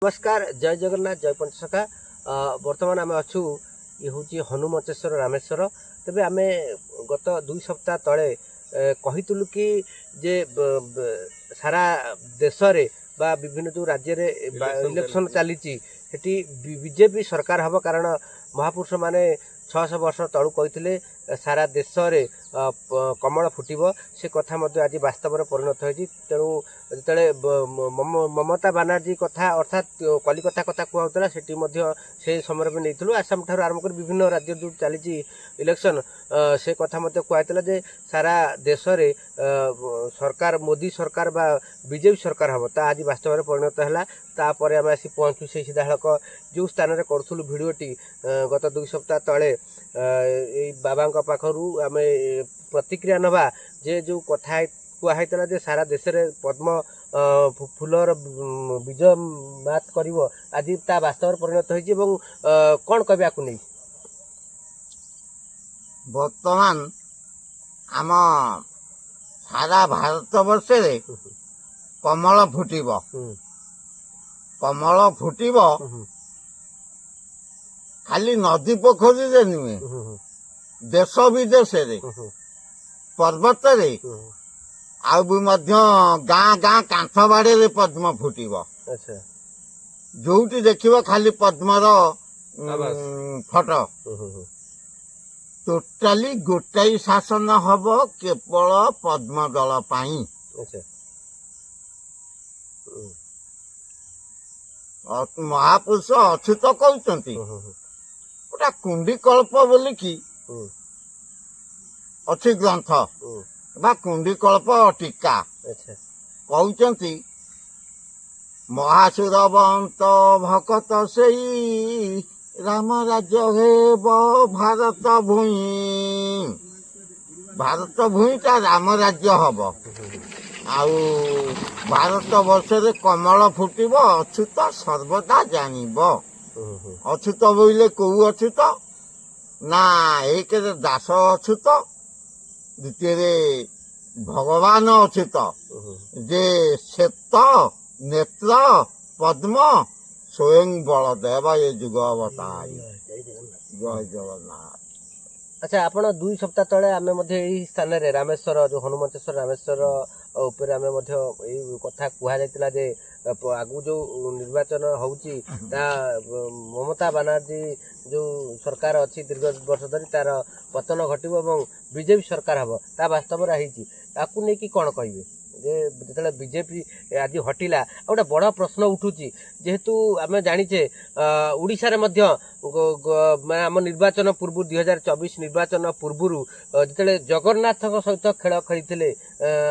नमस्कार जय जगन्नाथ जय पंचसखा बर्तमान आम अच्छु ये हूँ हनुमंतेश्वर रामेश्वर तेज आम गत 2 सप्ताह तले कहीलु कि जे सारा देश रे बा विभिन्न जो राज्य रे इलेक्शन चली बीजेपी सरकार हम कारण महापुरुष माने 600 वर्ष तलू कही सारा देश रे कमल फुटब से कथा आज वास्तव में परिणत होती तेणु जो ममता बानार्जी कथा अर्थात कलिकता कथा कहला से समय में नहीं आसाम ठार आरंभ कर विभिन्न राज्य जो चली इलेक्शन से कथा कहला जे सारा देश रे सरकार मोदी सरकार बा बीजेपी सरकार हम ता आज वास्तव में परिणत है तापर आम आसी पहुँचू से सीधासख जो स्थान में करूँ भिडटी गत 2 सप्ताह तले बाबा पाखु आम प्रतिक्रिया नवा जे जो कथा कहला जे सारा देश में पद्म फूलर बीज मात कर आज ता वास्तव परिणत हो कौन कह नहीं बर्तमान आम सारा भारत वर्ष कमल फुटब कमल फुटब खाली नदी पोखरी नुहे देश विदेश पर्वत गाँ गाँ कांथ बाड़े पद्म फुटब जोटी देखिब खाली पद्मर फटो टोटाली गोटाई शासन हब केवल पद्म दल पाई महापुरुष अच्युत कहते गोटा कुंडीकल्प बोलिकी अच्छी ग्रंथ बा कुंडीकल्प टीका कहते महासुरवंत भकत सेई राम राज्य हेब भारत भूई ता राम राज्य हब आउ भारत वर्ष कमल फुटब अच्युत सर्वदा जानिब अच्युत बोले कौ अच्युत ना एक दास अच्युत द्वितीय भगवान अच्युत जे श्वेत नेत्र पद्म स्वयं बलदेव ये जुग अवतार जय जगन्नाथ। अच्छा आपण 2 सप्ताह तले आमे मध्ये एही स्थान रे रामेश्वर जो हनुमंतेश्वर रामेश्वर ऊपर आमे मध्ये एही कथा कुहा जायतिला जे आगु जो निर्वाचन होउची ता ममता बानार्जी जो सरकार अछि दीर्घ वर्ष धरि तार पतन घटिबो एवं बीजेपी सरकार हबो ता वास्तव रे आहिची ताकू नै कि कोन कहिबे जे जेतले बीजेपी आज हटिला गोटे बड़ प्रश्न उठुची जेहेतु आम जाचे ओडिशा रे मध्य आम निर्वाचन पूर्व 2024 निर्वाचन पूर्व जिते जगन्नाथ सहित खेल खेली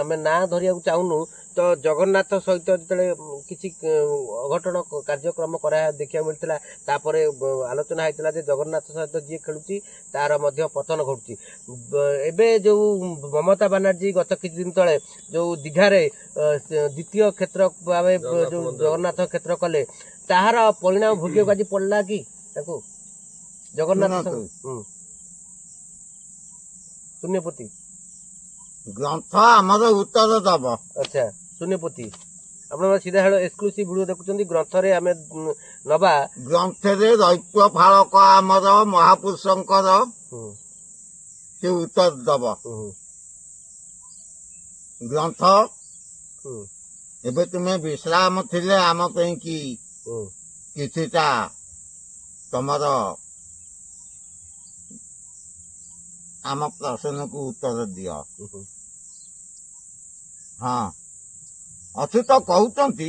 आम ना धरिया चाहूनु तो जगन्नाथ सहित जो किसी अघटन कार्यक्रम करा देखा मिलता तापर आलोचना होता जे जगन्नाथ सहित जी खेलुची तार मध्य पतन घटुची एबे जो ममता बानार्जी गत किछ दिन तले जो दीघारे द्वितीय क्षेत्र भाव जो जगन्नाथ क्षेत्र कले ताहार परिणाम भोग्य आज पड़ला कि जगन्नाथ शून्यपति ग्रंथ आमर उत्तर दब। अच्छा शून्यपति आप सीधा एक्सक्लूसिव वीडियो देखुं ग्रंथ रे आमे नबा ग्रंथ रे दैत्य फाड़क आमर महापुरुषंकर से उत्तर दब ग्रंथ एबे तुम्हें विश्राम थिले आम पे कि किछिटा तमर आम प्रश्न को उत्तर दिया। हाँ अच्युत कहते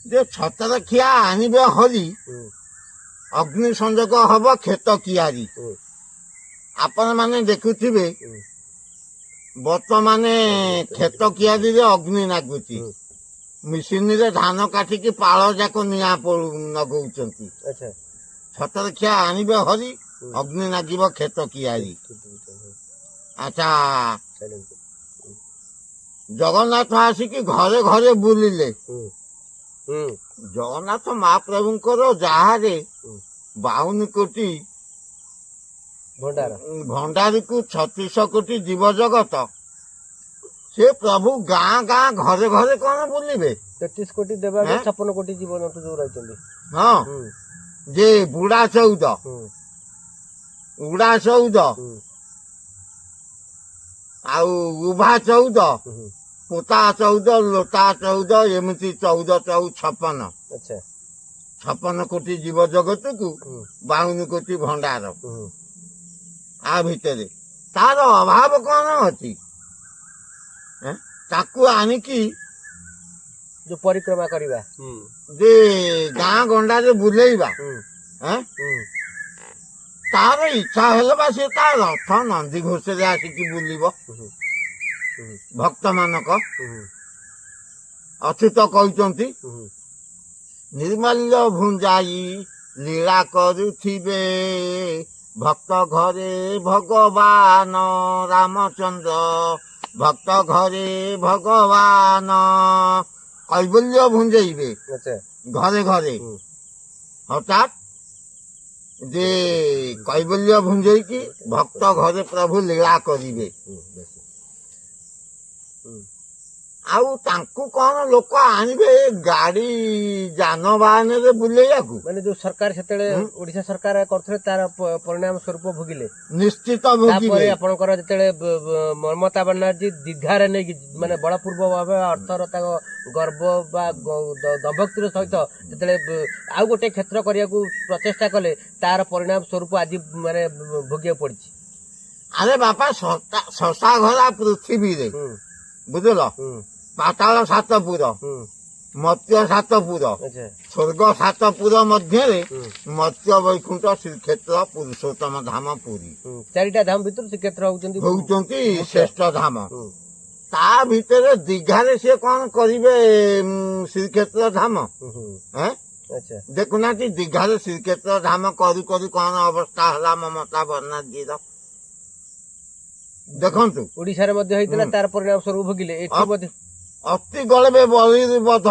जे छतरखिया आनिबे हरि अग्नि संजोग हब खेत कियारी आपण माने देखुथिबे बर्तमान खेत कियारी रे अग्नि नागुची मिशिन रे धान काटिकी पाଳ जाक निया नगौचंती छतरखिया आनिबे हरि अग्नि नागिब खेत कियारी। अच्छा जगन्नाथ आसिकी घरे घरे बुलिले जगन्नाथ महाप्रभुंकर जहारे 52 कोटी भंडारी को 36 कोटी जीव जगत ସେ ପ୍ରଭୁ ଗାଁ ଗାଁ ଘରେ ଘରେ କଣ ବୁଲିବେ? 33 କୋଟି ଦେବା 56 କୋଟି ଜୀବଜନ୍ତୁ ଯୋଉ ରହିଛନ୍ତି। ହଁ, ଯେ ବୁଢା 14, ଉଡା 14, ଆଉ ଉଭା 14, ପୋତା 14, ଲୋଟା 14, ଏମିତି 14 56। ଆଚ୍ଛା 56 କୋଟି ଜୀବ ଜଗତକୁ 52 କୋଟି ଭଣ୍ଡାର। ଆ ଭିତରେ ତାର ଅଭାବ କଣ ଅଛି? ତାକୁ ଆଣିକି ଯୋଉ ପରିକ୍ରମା କରିବା, ଯେ ଗାଁ ଗଣ୍ଡାରେ ବୁଲେଇବା, ତାର ଇଚ୍ଛା ହେଲେ ବା ସେ ତା ରଥ ନନ୍ଦୀ ଘୋଷରେ ଆସିକି ବୁଲିବ। ଭକ୍ତ ମାନଙ୍କ ଅଚ୍ୟୁତ କହିଛନ୍ତି, ନିର୍ମାଲ୍ୟ ଭୁଞ୍ଜାଇ ଲୀଳା କରୁଥିବେ, ଭକ୍ତ ଘରେ ଭଗବାନ ରାମଚନ୍ଦ୍ର, ଭକ୍ତ ଘରେ ଭଗବାନ କୈବଲ୍ୟ ଭୁଞ୍ଜେଇବେ ଘରେ ଘରେ। ହଠାତ୍ ଯେ କୈବଲ୍ୟ ଭୁଞ୍ଜେଇକି ଭକ୍ତ ଘରେ ପ୍ରଭୁ ଲୀଳା କରିବେ। ଆଉ ତାଙ୍କୁ କଣ ଲୋକ ଆଣିବେ ଗାଡି ଯାନବାହନରେ ବୁଲେଇବାକୁ? ମାନେ ଯୋଉ ସରକାର ସେତେବେଳେ ଓଡିଶା ସରକାର କରୁଥିଲେ ତାର ପରିଣାମ ସ୍ୱରୂପ ଭୋଗିଲେ, ନିଶ୍ଚିତ ତାପରେ ଭୋଗିବେ। ଆପଣଙ୍କର ଯେତେବେଳେ ମମତା ବାନାର୍ଜୀ ଦୀର୍ଘାରେ ନେଇକି ମାନେ ବଳପୂର୍ବ ଭାବେ ଅର୍ଥର ତାଙ୍କ ଗର୍ବ ବା ଦମ୍ଭକ୍ତିର ସହିତ ଯେତେବେଳେ ଆଉ ଗୋଟେ କ୍ଷେତ୍ର କରିବାକୁ ପ୍ରଚେଷ୍ଟା କଲେ, ତାର ପରିଣାମ ସ୍ୱରୂପ ଆଜି ମାନେ ଭୋଗିବାକୁ ପଡିଛି। ଆରେ ବାପା, ଶଶା ଘରା ପୃଥିବୀରେ ବୁଝିଲ, ପାତାଳ 7 ପୁର, ମତ୍ସ୍ୟ 7 ପୁର, ସ୍ୱର୍ଗ 7 ପୁର ମଧ୍ୟରେ ମତ୍ସ୍ୟ ବୈକୁଣ୍ଠ ଶ୍ରୀକ୍ଷେତ୍ର ପୁରୁଷୋତ୍ତମ ଧାମ ପୁରୀ, 4ଟା ଧାମ ଭିତରୁ ଶ୍ରୀକ୍ଷେତ୍ର ହଉଛନ୍ତି ଶ୍ରେଷ୍ଠ ଧାମ। ତା ଭିତରେ ଦୀଘାରେ ସିଏ କଣ କରିବେ? ଶ୍ରୀକ୍ଷେତ୍ର ଧାମ ଦେଖୁନାହାନ୍ତି, ଦୀଘାରେ ଶ୍ରୀକ୍ଷେତ୍ର ଧାମ କରୁ କରୁ କଣ ଅବସ୍ଥା ହେଲା ମମତା ବାନାର୍ଜୀର ଦେଖନ୍ତୁ। ଓଡିଶାରେ ମଧ୍ୟ ହେଇଥିଲା, ତାର ପରିଣାମ ସ୍ୱରୂପ ଭୋଗିଲେ। ଏଠି ମଧ୍ୟ ଅତି ଗର୍ବେ ବଳିର ବଧ,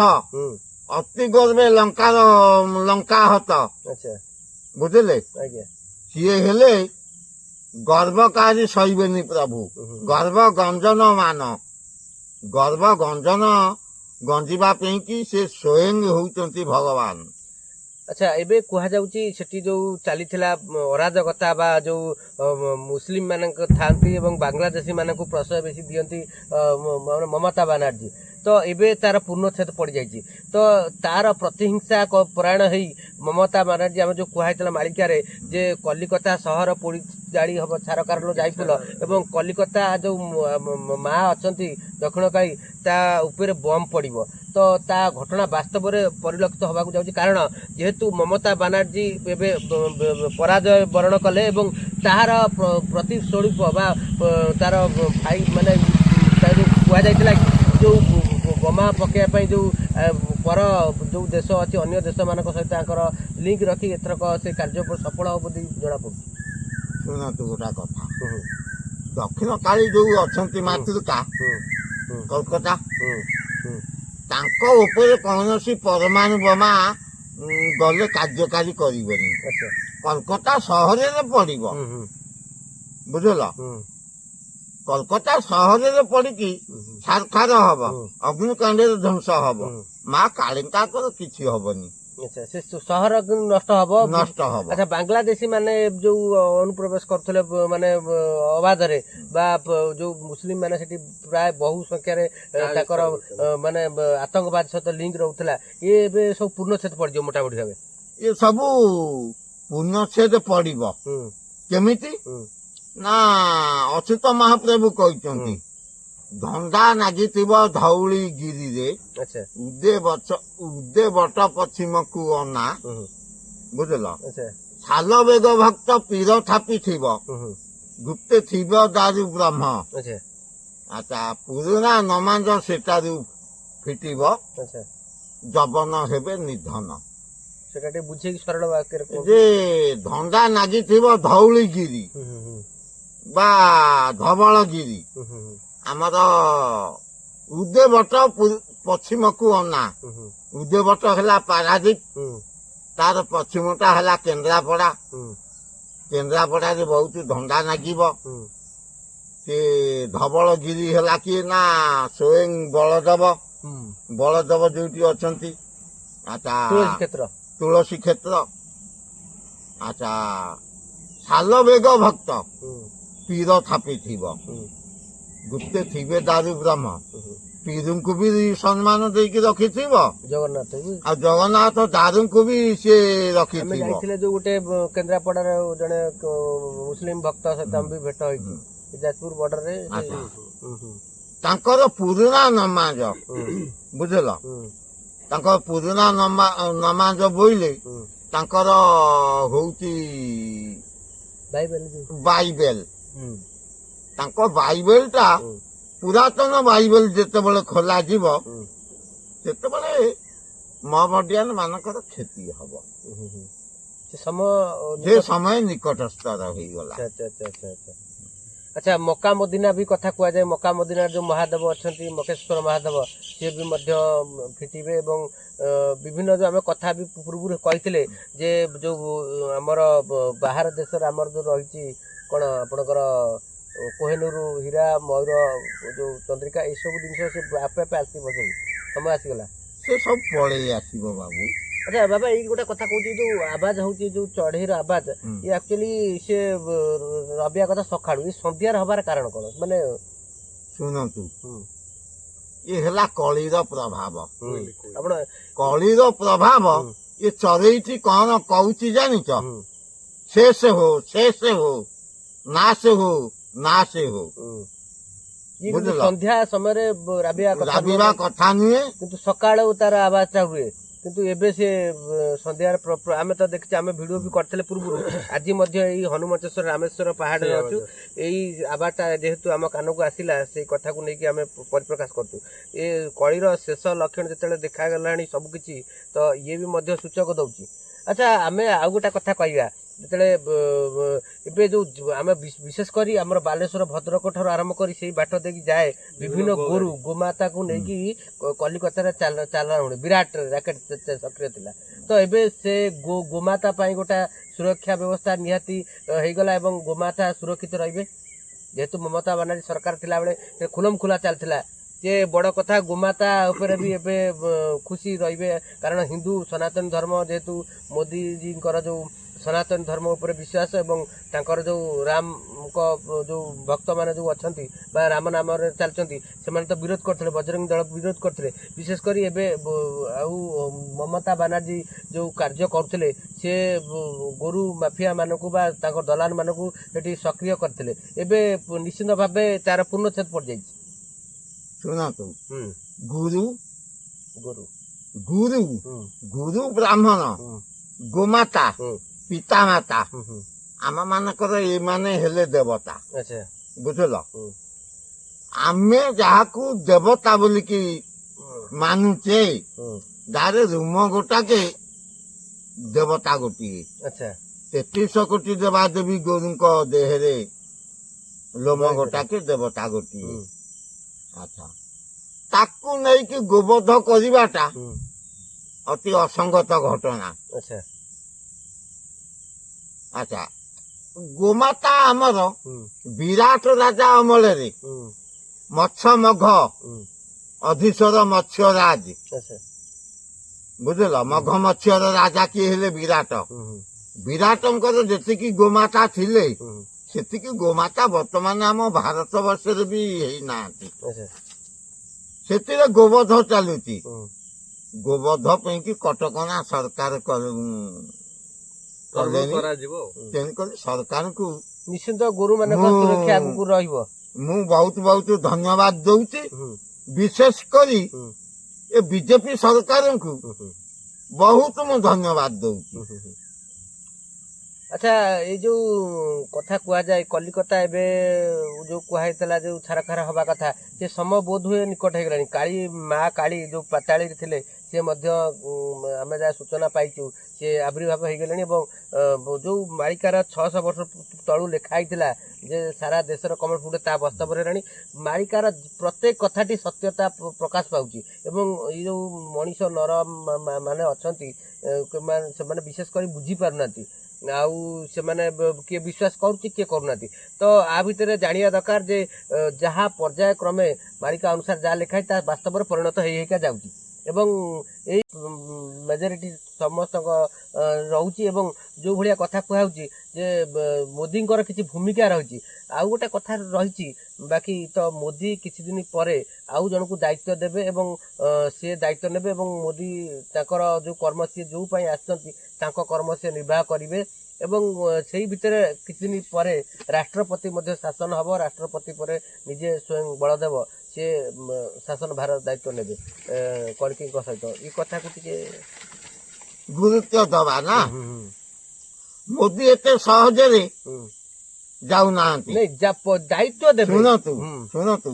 ଅତି ଗର୍ବେ ଲଙ୍କା ହତ, ବୁଝିଲେ? ସିଏ ହେଲେ ଗର୍ଭକାରୀ ସହିବେନି ପ୍ରଭୁ। ଗର୍ଭ ଗଞ୍ଜନ ମାନ, ଗର୍ଭ ଗଞ୍ଜନ ଗଞ୍ଜିବା ପାଇଁ କି ସେ ସ୍ୱୟଂ ହଉଛନ୍ତି ଭଗବାନ। ଆଚ୍ଛା, ଏବେ କୁହାଯାଉଛି ସେଠି ଯୋଉ ଚାଲିଥିଲା ଅରାଜକତା ବା ଯୋଉ ମୁସଲିମ ମାନଙ୍କ ଥାଆନ୍ତି ଏବଂ ବାଂଲାଦେଶୀ ମାନଙ୍କୁ ପ୍ରଶ୍ରୟ ବେଶୀ ଦିଅନ୍ତି ମମତା ବାନାର୍ଜୀ, ତ ଏବେ ତାର ପୂର୍ଣ୍ଣଚ୍ଛେଦ ପଡିଯାଇଛି। ତ ତାର ପ୍ରତିହିଂସା ପରାୟଣ ହେଇ ମମତା ବାନାର୍ଜୀ, ଆମେ ଯୋଉ କୁହାଯାଇଥିଲା ମାଳିକାରେ ଯେ କଲିକତା ସହର ପୋଡ଼ି ଜାଳି ହବ ଛାରକାରରୁ ଯାଇଫୁଲ, ଏବଂ କଲିକତା ଯୋଉ ମା ଅଛନ୍ତି ଦକ୍ଷିଣକାଳୀ, ତା ଉପରେ ବମ୍ ପଡିବ। ତ ତା ଘଟଣା ବାସ୍ତବରେ ପରିଲକ୍ଷିତ ହେବାକୁ ଯାଉଛି, କାରଣ ଯେହେତୁ ମମତା ବାନାର୍ଜୀ ଏବେ ପରାଜୟ ବରଣ କଲେ ଏବଂ ତାହାର ପ୍ରତିସ୍ୱରୂପ ବା ତାର ଭାଇ ମାନେ କୁହାଯାଇଥିଲା ଯୋଉ ବୋମା ପକେଇବା ପାଇଁ ଯୋଉ ପର ଯୋଉ ଦେଶ ଅଛି, ଅନ୍ୟ ଦେଶ ମାନଙ୍କ ସହିତ ତାଙ୍କର ଲିଙ୍କ ରଖି ଏଥରକ ସେ କାର୍ଯ୍ୟ ସଫଳ ହବ ବୋଲି ଜଣାପଡୁଛି। ଶୁଣନ୍ତୁ ଗୋଟା କଥା, ଦକ୍ଷିଣ କାଳୀ ଯୋଉ ଅଛନ୍ତି ମାତୃକା କୋଲକାତା, ତାଙ୍କ ଉପରେ କୌଣସି ପରମାଣୁ ବୋମା ଗଲେ କାର୍ଯ୍ୟକାରୀ କରିବନି। କୋଲକାତା ସହରରେ ପଡିବ, ବୁଝିଲ? କୋଲକାତା ସହରରେ ପଡିକି ଛାରଖାର ହବ, ଅଗ୍ନିକାଣ୍ଡରେ ଧ୍ୱଂସ ହବ, ମା କାଳୀଙ୍କର କିଛି ହବନି। ସେ ସହର ନଷ୍ଟ ହବ। ଆଚ୍ଛା, ବାଂଲାଦେଶୀ ମାନେ ଯୋଉ ଅନୁପ୍ରବେଶ କରୁଥିଲେ ମାନେ ଅବାଧରେ, ବା ଯୋଉ ମୁସଲିମ ମାନେ ସେଠି ପ୍ରାୟ ବହୁ ସଂଖ୍ୟାରେ ତାଙ୍କର ମାନେ ଆତଙ୍କବାଦ ସହିତ ଲିଙ୍କ ରହୁଥିଲା, ଇଏ ଏବେ ସବୁ ପୂର୍ଣ୍ଣଚ୍ଛେଦ ପଡିଯିବ ମୋଟାମୋଟି ଭାବେ। ଏ ସବୁ ପୂର୍ଣ୍ଣଚ୍ଛେଦ ପଡିବ କେମିତି ନା, ଅଚ୍ୟୁତ ମହାପ୍ରଭୁ କହିଛନ୍ତି, ଧନ୍ଦା ନାଗିଥିବ ଧଉଳି ଗିରିରେ, ଉଦେ ବଟ ପଶ୍ଚିମକୁ ଅନା, ବୁଝିଲ? ଶାଲ ବେଗ ଭକ୍ତ ପୀର ଥାପିଥିବ, ଗୁପ୍ତେ ଥିବ ଦାରୁ ବ୍ରହ୍ମ। ଆଚ୍ଛା, ପୁରୁଣା ନମାଜ ସେଟାରୁ ଫିଟିବ, ଜବନ ହେବେ ନିଧନ। ସେଟା ଟିକେ ବୁଝେଇକି ସରଳ ବାକ୍ୟରେ ଯେ ଧନ୍ଦା ନାଗିଥିବ ଧଉଳିଗିରି ବା ଧବଳଗିରି, ଆମର ଉଦୟବଟ ପଶ୍ଚିମକୁ ଅନା। ଉଦୟବଟ ହେଲା ପାରାଦୀପ, ତାର ପଶ୍ଚିମଟା ହେଲା କେନ୍ଦ୍ରାପଡା। କେନ୍ଦ୍ରାପଡାରେ ବହୁତ ଧନ୍ଦା ନାଗିବ। ସେ ଧବଳଗିରି ହେଲା କିଏ ନା ସ୍ୱୟଂ ବଳଦେବ ହୁଁ ବଳଦେବ ଯୋଉଠି ଅଛନ୍ତି। ଆଚ୍ଛା ତୁଳସୀ କ୍ଷେତ୍ର ତୁଳସୀ କ୍ଷେତ୍ର। ଆଚ୍ଛା ଶାଲବେଗ ଭକ୍ତ ହୁଁ ପୀର ଥାପିଥିବ। ହୁଁ ଗୁପ୍ତେ ଥିବେ ଦାରୁ ବ୍ରହ୍ମ ହୁଁ ପୀରଙ୍କୁ ବି ସମ୍ମାନ ଦେଇକି ରଖିଥିବ। ଜଗନ୍ନାଥ ବି ଆଉ ଜଗନ୍ନାଥ ଦାରୁଙ୍କୁ ବି ସିଏ ଆମେ ରଖିଥିବ। ଯାଇଥିଲେ ଯୋଉ ଗୋଟେ କେନ୍ଦ୍ରାପଡାର ଜଣେ ମୁସଲିମ ଭକ୍ତ ସହିତ ଆମେ ବି ଭେଟ ହେଇଛୁ ଯାଜପୁର ବର୍ଡରରେ। ଆଚ୍ଛା। ତାଙ୍କର ପୁରୁଣା ନମାଜ ବୁଝିଲ, ତାଙ୍କର ପୁରୁଣା ନମାଜ ବୋଇଲେ ତାଙ୍କର ହଉଛି ବାଇବେଲ। ତାଙ୍କ ବାଇବେଲ ଟା ପୁରାତନ ବାଇବେଲ ଯେତେବେଳେ ଖୋଲାଯିବ ସେତେବେଳେ ମହମ୍ମଦିଆନ ମାନଙ୍କର କ୍ଷତି ହବ। ସେ ସମୟ ନିକଟସ୍ଥର ହେଇଗଲା। ଆଚ୍ଛା ମକା ମଦିନା ବି କଥା କୁହାଯାଏ। ମକା ମଦିନାର ଯୋଉ ମହାଦେବ ଅଛନ୍ତି ମକେଶ୍ୱର ମହାଦେବ ସିଏ ବି ମଧ୍ୟ ଫିଟିବେ ଏବଂ ବିଭିନ୍ନ ଯୋଉ ଆମେ କଥା ବି ପୂର୍ବରୁ କହିଥିଲେ ଯେ ଯୋଉ ଆମର ବାହାର ଦେଶରେ ଆମର ଯୋଉ ରହିଛି କଣ ଆପଣଙ୍କର କୋହିନୂର ହୀରା ମୟୂର ଯୋଉ ଚନ୍ଦ୍ରିକା ଏସବୁ ଜିନିଷ ସେ ଆପେ ଆପେ ଆସିବ, ସବୁ ସମୟ ଆସିଗଲା ସେ ସବୁ ପଳେଇ ଆସିବ ବାବୁ। ଆଚ୍ଛା ବାବା ଏଇ ଗୋଟେ କଥା କହୁଛି ଯୋଉ ଆବାଜ ହଉଛି ଯୋଉ ଚଢେଇର ଆବାଜ ଇଏ ଆକ୍ଚୁଆଲି ସେ ରବିବା କଥା ସକାଳୁ ଏ ସନ୍ଧ୍ୟାରେ ହବାର କାରଣ କଣ? ମାନେ ଶୁଣନ୍ତୁ ଇଏ ହେଲା କଳିର ପ୍ରଭାବ। ଆପଣ କଳିର ପ୍ରଭାବ ଇଏ ଚରେଇଟି କଣ କହୁଛି ଜାଣିଛ? ଶେଷ ହଉ ଶେଷ ହଉ ନାଶ ହଉ ନାଶ ହଉ। ସନ୍ଧ୍ୟା ସମୟରେ ରାବିବା କଥା ନୁହେଁ କିନ୍ତୁ ସକାଳୁ ତାର ଆବାଜ ଟା ହୁଏ। କିନ୍ତୁ ଏବେ ସେ ସନ୍ଧ୍ୟାରେ ଆମେ ତ ଦେଖିଛେ, ଆମେ ଭିଡିଓ ବି କରିଥିଲେ ପୂର୍ବରୁ। ଆଜି ମଧ୍ୟ ଏଇ ହନୁମଞ୍ଚେଶ୍ୱର ରାମେଶ୍ୱର ପାହାଡରେ ଅଛୁ। ଏଇ ଆବାଜଟା ଯେହେତୁ ଆମ କାନକୁ ଆସିଲା ସେଇ କଥାକୁ ନେଇକି ଆମେ ପରିପ୍ରକାଶ କରୁଛୁ। ଏ କଳିର ଶେଷ ଲକ୍ଷଣ ଯେତେବେଳେ ଦେଖାଗଲାଣି ସବୁ କିଛି, ତ ଇଏ ବି ମଧ୍ୟ ସୂଚକ ଦଉଛି। ଆଚ୍ଛା ଆମେ ଆଉ ଗୋଟେ କଥା କହିବା, ଯେତେବେଳେ ଏବେ ଯୋଉ ଆମେ ବିଶେଷ କରି ଆମର ବାଲେଶ୍ୱର ଭଦ୍ରକ ଠାରୁ ଆରମ୍ଭ କରି ସେଇ ବାଟ ଦେଇକି ଯାଏ ବିଭିନ୍ନ ଗୋରୁ ଗୋମାତାକୁ ନେଇକି କଲିକତାରେ ଚାଲାଣ ବିରାଟ ରାକେଟ ସକ୍ରିୟ ଥିଲା। ତ ଏବେ ସେ ଗୋମାତା ପାଇଁ ଗୋଟେ ସୁରକ୍ଷା ବ୍ୟବସ୍ଥା ନିହାତି ହେଇଗଲା ଏବଂ ଗୋମାତା ସୁରକ୍ଷିତ ରହିବେ। ଯେହେତୁ ମମତା ବାନାର୍ଜୀ ସରକାର ଥିଲାବେଳେ ଖୁଲମ ଖୁଲା ଚାଲିଥିଲା ଯେ ବଡ କଥା ଗୋମାତା ଉପରେ ବି ଏବେ ଖୁସି ରହିବେ, କାରଣ ହିନ୍ଦୁ ସନାତନ ଧର୍ମ ଯେହେତୁ ମୋଦିଜୀଙ୍କର ଯୋଉ ସନାତନ ଧର୍ମ ଉପରେ ବିଶ୍ୱାସ ଏବଂ ତାଙ୍କର ଯୋଉ ରାମଙ୍କ ଯୋଉ ଭକ୍ତମାନେ ଯୋଉ ଅଛନ୍ତି ବା ରାମ ନାମରେ ଚାଲିଛନ୍ତି ସେମାନେ ତ ବିରୋଧ କରିଥିଲେ, ବଜରଙ୍ଗ ଦଳ ବିରୋଧ କରିଥିଲେ। ବିଶେଷ କରି ଏବେ ଆଉ ମମତା ବାନାର୍ଜୀ ଯୋଉ କାର୍ଯ୍ୟ କରୁଥିଲେ ସେ ଗୋରୁ ମାଫିଆ ମାନଙ୍କୁ ବା ତାଙ୍କ ଦଲାଲ ମାନଙ୍କୁ ସେଠି ସକ୍ରିୟ କରିଥିଲେ। ଏବେ ନିଶ୍ଚିନ୍ତ ଭାବେ ତାର ପୂର୍ଣ୍ଣଚ୍ଛେଦ ପଡିଯାଇଛି। ଶୁଣନ୍ତୁ ଗୁରୁ ଗୁରୁ ଗୁରୁ ଗୁରୁ ବ୍ରାହ୍ମଣ ଗୋମାତା ପିତାମାତା ଆମ ମାନଙ୍କର ଏମାନେ ହେଲେ ଦେବତା। ବୁଝିଲ, ଆମେ ଯାହାକୁ ଦେବତା ବୋଲିକି ମାନୁଛେ ଯାହାର ରୁମ ଗୋଟାକେ ଦେବତା ଗୋଟିଏ। 33 କୋଟି ଦେବାଦେବୀ ଗୋରୁଙ୍କ ଦେହରେ ଲୋମ ଗୋଟାକେ ଦେବତା ଗୋଟିଏ। ଆଚ୍ଛା, ତାକୁ ନେଇକି ଗୋବଧ କରିବାଟା ଅତି ଅସଙ୍ଗତ ଘଟଣା। ଆଚ୍ଛା, ଗୋମାତା ଆମର ବିରାଟ ରାଜା ଅମଳରେ ମତ୍ସ୍ୟମଘ ଅଧୀଶ୍ୱର ମତ୍ସ୍ୟରାଜ। ବୁଝିଲ, ମଘ ମତ୍ସ୍ୟର ରାଜା କିଏ ହେଲେ ବିରାଟ। ବିରାଟଙ୍କର ଯେତିକି ଗୋମାତା ଥିଲେ ସେତିକି ଗୋମାତା ବର୍ତ୍ତମାନ ଆମ ଭାରତ ବର୍ଷରେ ବି ହେଇନାହାନ୍ତି। ସେଥିରେ ଗୋବଧ ଚାଲୁଛି। ଗୋବଧ ପାଇଁକି କଟକଣା ସରକାର ତେଣୁକରି ସରକାରଙ୍କୁ ନିଶ୍ଚିନ୍ତ ଗୋରୁ ମାନଙ୍କ ସୁରକ୍ଷା ଆଗକୁ ରହିବ। ମୁଁ ବହୁତ ବହୁତ ଧନ୍ୟବାଦ ଦଉଛି। ବିଶେଷ କରି ଏ ବିଜେପି ସରକାରଙ୍କୁ ବହୁତ ମୁଁ ଧନ୍ୟବାଦ ଦଉଛି। ଆଚ୍ଛା, ଏଇ ଯୋଉ କଥା କୁହାଯାଏ କଲିକତା ଏବେ ଯୋଉ କୁହାଯାଇଥିଲା ଯୋଉ ଛାରଖାର ହବା କଥା ସେ ସମୟ ବୋଧ ହୁଏ ନିକଟ ହେଇଗଲାଣି। କାଳୀ ମା କାଳୀ ଯୋଉ ପାତାଳୀରେ ଥିଲେ ସେ ମଧ୍ୟ ଆମେ ଯାହା ସୂଚନା ପାଇଛୁ ସେ ଆବିର୍ଭାବ ହେଇଗଲେଣି ଏବଂ ଯୋଉ ମାଳିକାର 600 ବର୍ଷ ତଳୁ ଲେଖା ହେଇଥିଲା ଯେ ସାରା ଦେଶର କମଳ ଫୁଟେ ତା ବାସ୍ତବରେ ହେଲାଣି। ମାଳିକାର ପ୍ରତ୍ୟେକ କଥାଟି ସତ୍ୟତା ପ୍ରକାଶ ପାଉଛି ଏବଂ ଏଇ ଯୋଉ ମଣିଷ ନର ମାନେ ଅଛନ୍ତି ସେମାନେ ବିଶେଷ କରି ବୁଝି ପାରୁନାହାନ୍ତି। आउ से माने किए विश्वास करुच्ची किए करूना तो आ भितर जानिया दरकार जे जहाँ पर्याय क्रमे मालिका अनुसार जहाँ लिखाई ता वास्तव में परिणत होइका जाउची एवं एई मेजोरिटी समस्त रहुची एवं जो भलिया कथा कहउची जे मोदींकर किसी भूमिका रही आउ गोटे कथा रही बाकी तो मोदी किसी दिन परे आउ जन को दायित्व देवे एवं सी दायित्व नेबे एवं मोदी ताकर जो कर्म सी जो पई आछंती तांको कर्म से निर्वाह करिवे एवं सेही भितर किसी दिन परे राष्ट्रपति मध्य शासन हब राष्ट्रपति परे निजे स्वयं बलदेव सी शासन भार दायित्व नेबे कणकी सहित ये कथा को टिके गुरुत्व दबा ना मोदी एते सहजरे जाऊनाहांती नहीं दायित्व देबे शुणतु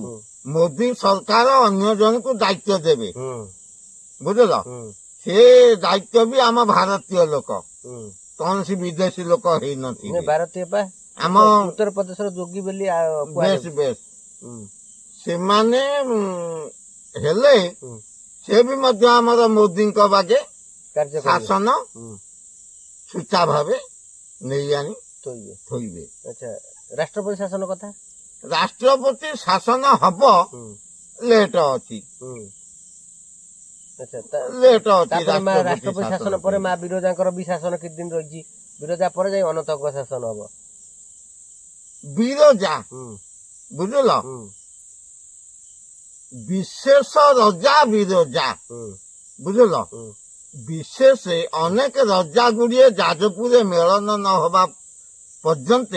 मोदी सरकार अन्य जन को दायित्व देबे बुझल से दायित्व भी आम भारतीय लोक कौन सी विदेशी लोक है नथी भारतीय पा आम उत्तर प्रदेश जोगी बेली बेस बेस से माने हेले से भी मध्य आमर मोदी बागे शासन सुचा भावे नहीं आनी थोइबे अच्छा राष्ट्रपति शासन कथा राष्ट्रपति शासन हब लेट अच्छी अच्छा लेट अच्छी राष्ट्रपति शासन पर माँ विरजा भी शासन कित दिन रही विरजा पर जाई अनंत शासन हम विरजा बुझल विशेष रजा विरजा बुझल विशेष अनेक रजा गुड़िए जाजपुर मेलन न हवा पर्यंत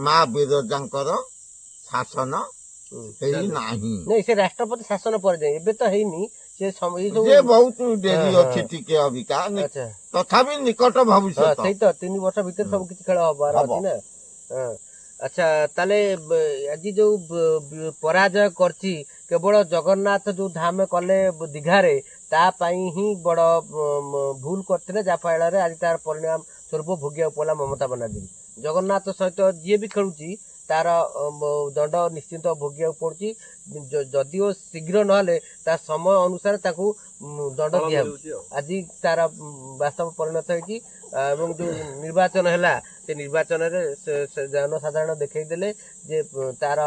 माँ विरजांकर शासन नहीं से राष्ट्रपति शासन पर जाए एबे तो हैनी से बहुत डेरी अच्छी टिके अबिका तथापि निकट भविष्य सही तो 3 वर्ष भीतर सब किछ खेल हबार अछि ना अच्छा ताले आज जो पराजय करची केवल जगन्नाथ जो धाम कले दीघारे ता पाई ही बड़ भूल करते जहाँ फल आज तार परिणाम स्वरूप भोगिया पड़ा ममता बनर्जी जगन्नाथ सहित जी भी खेलुची तार दंड निश्चित भोगिया पड़ी जदिओ शीघ्र नहले तार समय अनुसार ताकू दंड दिया आज तार वास्तव परिणत होगी जो निर्वाचन है से निर्वाचन जनसाधारण देखईदेले जे तार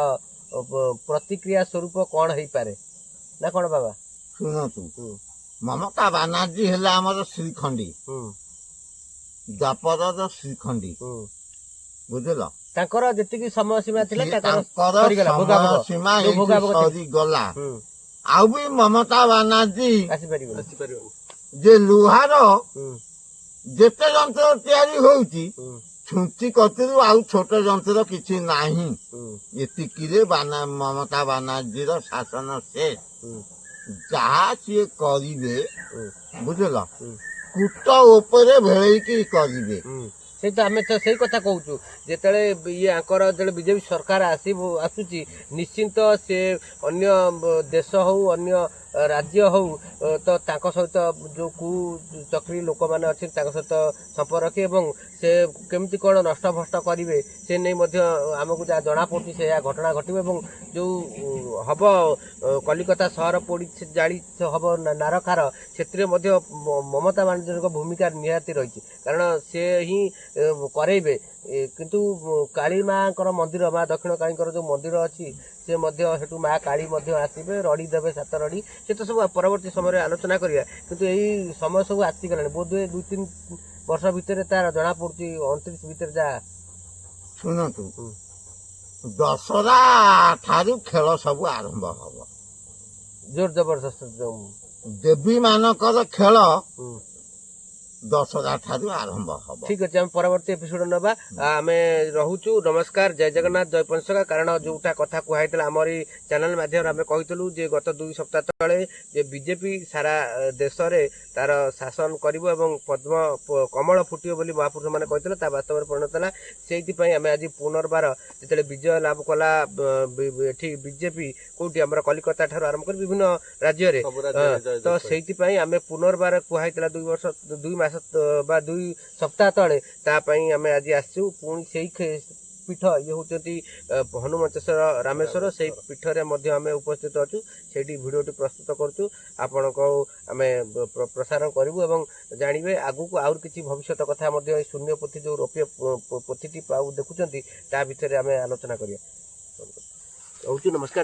प्रतिक्रिया स्वरूप कौन हो पारे ना कौन बाबा शुणु ममता बानार्जी है आमर श्रीखंडी द्वापर श्रीखंडी बुझल तांकर जेतिकी समय सीमा थिला सीमा सरी गला आउ भी ममता बानार्जी जे लुहार जेते जंत्र तैयारी होउची छुंची कतरू आउ छोट जंत्र किछि नाही एतिकिरे ममता बानार्जी रो शासन से जहा सी करिवे बुझल कूट उपरे भेळैकी करिवे से तो आम तो सही कथा कहूँ जिते ये आंकर जो बीजेपी सरकार आसूची निश्चिंत से अन्य देश हो अन्य राज्य हो तो तांको सहित जो कु चक्री लोक मैंने अच्छे सहित संपर्क एवं से केमती कौन नष्ट भष्ट करेंगे से नहीं आमको जहाँ जना पड़ी से घटना घटे जो हम कलिकता सहर पोड़ी जाली हम नारखार से ममता बानार्जी भूमिका निहाती रही कारण से ही करेबे किंतु काली माँ मंदिर माँ दक्षिण काली जो मंदिर अच्छी से हेतु माँ काली आसवे रड़ी देवे 7 रड़ी से तो सब परवर्ती समय आलोचना करिया किंतु यही समय सब आसीगला बोध 2-3 वर्ष भितर तार जना पड़ी 29 भितर जा शुणु दशहरा ठारू खेल सब आरंभ हम जोर जबरदस्त देवी मानकर खेल दशहरा ठारू आरंभ हम ठीक अच्छे परवर्ती एपिसोड नवा आम रोचु नमस्कार जय जगन्नाथ जय पंचसखा कारण जोटा कथा कहई आमरी चैनल माध्यम आम कहूँ जे गत 2 सप्ताह तले जे बीजेपी सारा देश में तार शासन करिवो एवं पद्म कमल फुटियो बोली महापुरुष मैंने कहते वास्तव में परिणत है से आम आज पुनर्बार जो विजय लाभ कला बीजेपी कौटी आम कलिकता ठार आरंभ कर विभिन्न राज्य तो से आम पुनर्बार कहई 2 वर्ष 2 मास 2 सप्ताह तले आम आज आसचु पुणी से पीठ ये होती हनुमंतेश्वर रामेश्वर से पीठरे आम उपस्थित अच्छु से भिडियो प्रस्तुत करूँ आपण को आम प्रसारण करूँ और जानवे आगू को आउर किसी भविष्य कथा शून्य पोथी जो रौप्य पोथी देखुं ता भितर आम आलोचना करिया। नमस्कार।